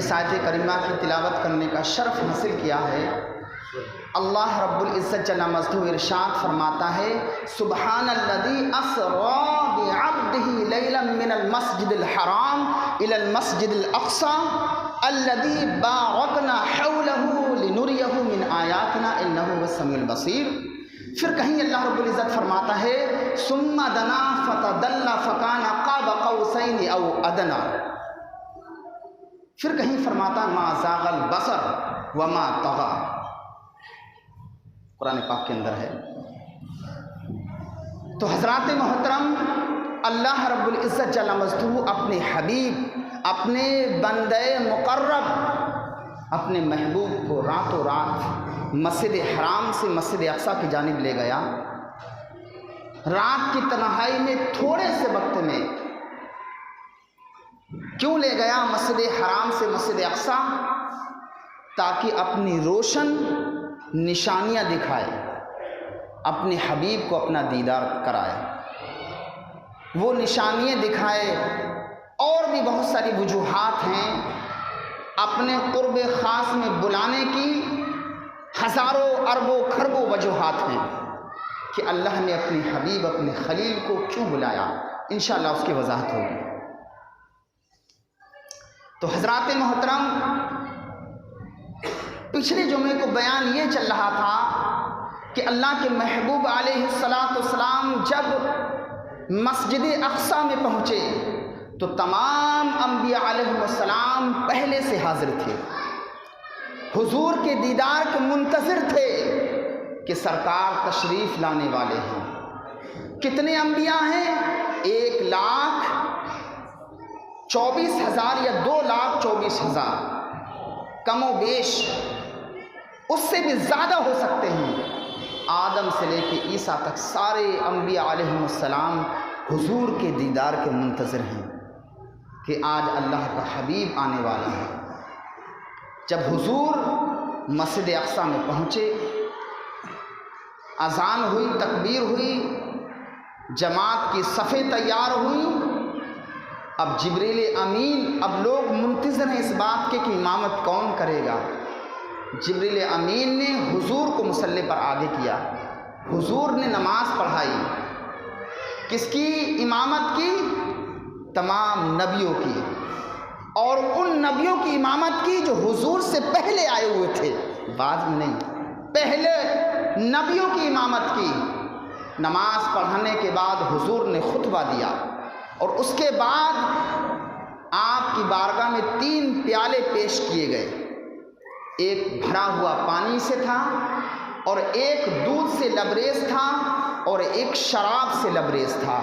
اس آیت کریمہ کی تلاوت کرنے کا شرف حاصل کیا ہے، اللہ رب العزت جل مجدہ ارشاد فرماتا ہے سبحان الذی اسری بعبدہ لیلا من المسجد الحرام الی المسجد الاقصی الذی بارکنا حولہ لنریہ من آیاتنا انہ هو السمیع البصیر۔ پھر کہیں اللہ رب العزت فرماتا ہے ثم دنا فتدلی فکان قاب قوسین او ادنی، پھر کہیں فرماتا ما زاغ البصر وما طغی، قرآن پاک کے اندر ہے۔ تو حضرات محترم، اللہ رب العزت جل مجدہ اپنے حبیب، اپنے بندے مقرب، اپنے محبوب کو راتوں رات مسجد حرام سے مسجد اقصی کی جانب لے گیا، رات کی تنہائی میں تھوڑے سے وقت میں۔ کیوں لے گیا مسجد حرام سے مسجد اقصی؟ تاکہ اپنی روشن نشانیاں دکھائے، اپنے حبیب کو اپنا دیدار کرائے، وہ نشانیاں دکھائے۔ اور بھی بہت ساری وجوہات ہیں اپنے قرب خاص میں بلانے کی، ہزاروں اربوں کھربوں وجوہات ہیں کہ اللہ نے اپنے حبیب، اپنے خلیل کو کیوں بلایا، انشاءاللہ اس کی وضاحت ہوگی۔ تو حضرات محترم، پچھلے جمعے کو بیان یہ چل رہا تھا کہ اللہ کے محبوب علیہ السلام جب مسجد اقصی میں پہنچے تو تمام انبیاء علیہ السلام پہلے سے حاضر تھے، حضور کے دیدار کے منتظر تھے کہ سرکار تشریف لانے والے ہیں۔ کتنے انبیاء ہیں؟ 1,24,000 یا 2,24,000، کم و بیش اس سے بھی زیادہ ہو سکتے ہیں۔ آدم سے لے کے عیسیٰ تک سارے انبیاء علیہ السلام حضور کے دیدار کے منتظر ہیں کہ آج اللہ کا حبیب آنے والا ہے۔ جب حضور مسجد اقصی میں پہنچے، اذان ہوئی، تکبیر ہوئی، جماعت کی صفیں تیار ہوئیں، اب جبریل امین، اب لوگ منتظر ہیں اس بات کے کہ امامت کون کرے گا۔ جبریل امین نے حضور کو مصلی پر آگے کیا، حضور نے نماز پڑھائی، کس کی امامت کی؟ تمام نبیوں کی، اور ان نبیوں کی امامت کی جو حضور سے پہلے آئے ہوئے تھے، بعد میں نہیں، پہلے نبیوں کی امامت کی۔ نماز پڑھانے کے بعد حضور نے خطبہ دیا، اور اس کے بعد آپ کی بارگاہ میں 3 پیالے پیش کیے گئے، ایک بھرا ہوا پانی سے تھا، اور ایک دودھ سے لبریز تھا، اور ایک شراب سے لبریز تھا۔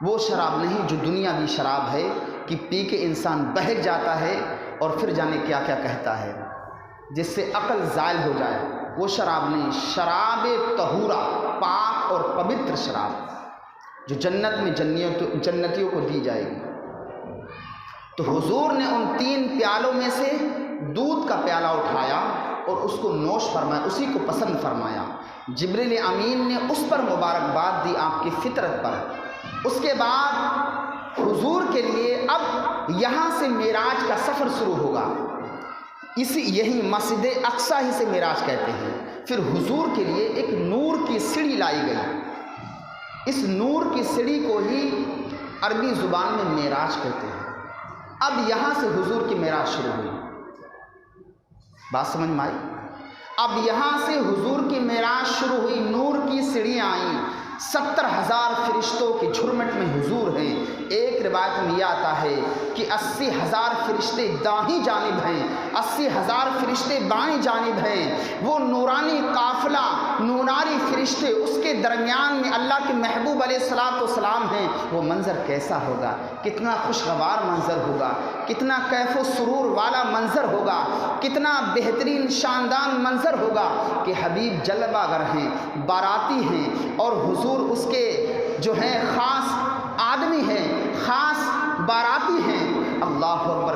وہ شراب نہیں جو دنیاوی شراب ہے کہ پی کے انسان بہک جاتا ہے اور پھر جانے کیا کیا کہتا ہے، جس سے عقل زائل ہو جائے، وہ شراب نہیں، شراب طہورہ، پاک اور پوتر شراب جو جنت میں جنتیوں کو دی جائے گی۔ تو حضور نے ان 3 پیالوں میں سے دودھ کا پیالہ اٹھایا اور اس کو نوش فرمایا، اسی کو پسند فرمایا۔ جبریل امین نے اس پر مبارکباد دی، آپ کی فطرت پر۔ اس کے بعد حضور کے لیے اب یہاں سے معراج کا سفر شروع ہوگا، یہی مسجد اقصی ہی سے معراج کہتے ہیں۔ پھر حضور کے لیے ایک نور کی سیڑھی لائی گئی، اس نور کی سیڑھی کو ہی عربی زبان میں معراج کہتے ہیں۔ اب یہاں سے حضور کی معراج شروع ہوئی، بات سمجھ میں آئی؟ اب یہاں سے حضور کی معراج شروع ہوئی، نور کی سیڑھیاں آئیں، 70,000 فرشتوں کی جھرمٹ میں حضور ہیں۔ ایک روایت میں یہ آتا ہے کہ 80,000 فرشتے دائیں جانب ہیں، 80,000 فرشتے بائیں جانب ہیں۔ وہ نورانی قافلہ، نورانی فرشتے، اس کے درمیان میں اللہ کے محبوب علیہ السلام ہیں۔ وہ منظر کیسا ہوگا؟ کتنا خوشگوار منظر ہوگا، کتنا کیف و سرور والا منظر ہوگا، کتنا بہترین شاندار منظر ہوگا کہ حبیب جلوہ گر ہیں، باراتی ہیں، اور حضور اس کے جو ہیں خاص آدمی ہیں، خاص باراتی ہیں۔ اللہ اکبر،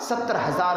70,000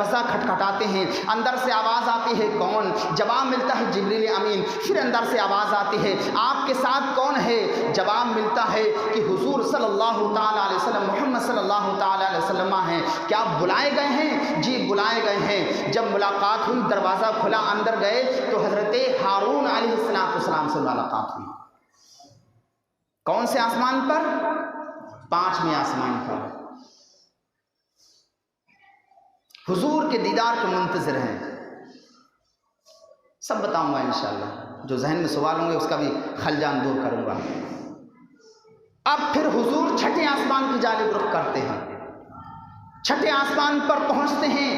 دروازہ کھٹکھٹاتے ہیں، اندر سے آواز آتی ہے کون؟ جواب ملتا ہے جبریل امین۔ پھر اندر سے آواز آتی ہے آپ کے ساتھ کون ہے؟ جواب ملتا ہے کہ حضور صلی اللہ تعالیٰ علیہ وسلم، محمد صلی اللہ تعالیٰ علیہ وسلم ہیں۔ کیا آپ بلائے گئے ہیں؟ جی بلائے گئے ہیں۔ جب ملاقات ہوئی، دروازہ کھلا، اندر گئے تو حضرت ہارون علیہ السلام سے ملاقات ہوئی۔ کون سے آسمان پر؟ 5ویں آسمان پر۔ حضور کے دیدار کے منتظر ہیں۔ سب بتاؤں گا انشاءاللہ، جو ذہن میں سوال ہوں گے اس کا بھی خلجان دور کروں گا۔ اب پھر حضور چھٹے آسمان کی جانب رخ کرتے ہیں، چھٹے آسمان پر پہنچتے ہیں،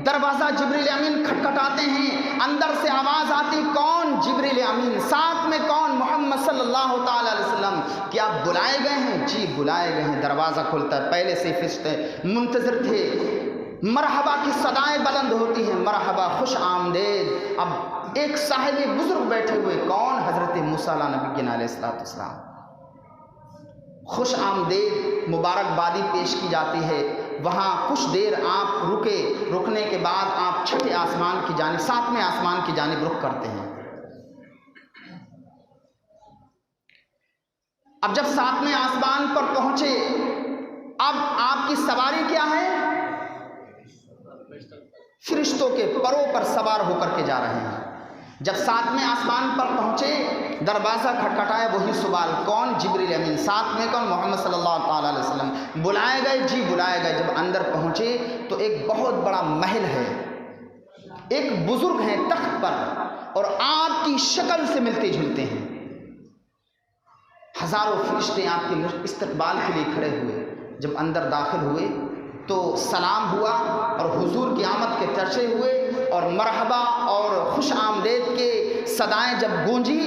دروازہ جبریل امین کھٹکھٹاتے ہیں، اندر سے آواز آتی کون؟ جبریل امین۔ ساتھ میں کون؟ محمد صلی اللہ تعالیٰ علیہ وسلم۔ کیا آپ بلائے گئے ہیں؟ جی بلائے گئے ہیں۔ دروازہ کھلتا ہے، پہلے سے فرشتے منتظر تھے۔ مرحبا کی صدائیں بلند ہوتی ہیں، مرحبا، خوش آمدید۔ اب ایک صاحب بزرگ بیٹھے ہوئے، کون؟ حضرت موسیٰ نبی علیہ السلام۔ خوش آمدید مبارکبادی پیش کی جاتی ہے۔ وہاں کچھ دیر آپ رکے، رکنے کے بعد آپ چھٹے آسمان کی جانب، 7ویں آسمان کی جانب رخ کرتے ہیں۔ اب جب 7ویں آسمان پر پہنچے، اب آپ کی سواری کیا ہے؟ فرشتوں کے پروں پر سوار ہو کر کے جا رہے ہیں۔ جب 7ویں آسمان پر پہنچے، دروازہ کھٹکھٹایا، وہی سوال کون؟ جبریل امین۔ ساتھ میں کون؟ محمد صلی اللہ تعالیٰ علیہ وسلم۔ بلائے گئے؟ جی بلائے گئے۔ جب اندر پہنچے تو ایک بہت بڑا محل ہے، ایک بزرگ ہیں تخت پر، اور آپ کی شکل سے ملتے جھلتے ہیں۔ ہزاروں فرشتے آپ کے استقبال کے لیے کھڑے ہوئے۔ جب اندر داخل ہوئے تو سلام ہوا اور حضور کی آمد کے چرچے ہوئے، اور مرحبا اور خوش آمدید کے صدائیں جب گونجی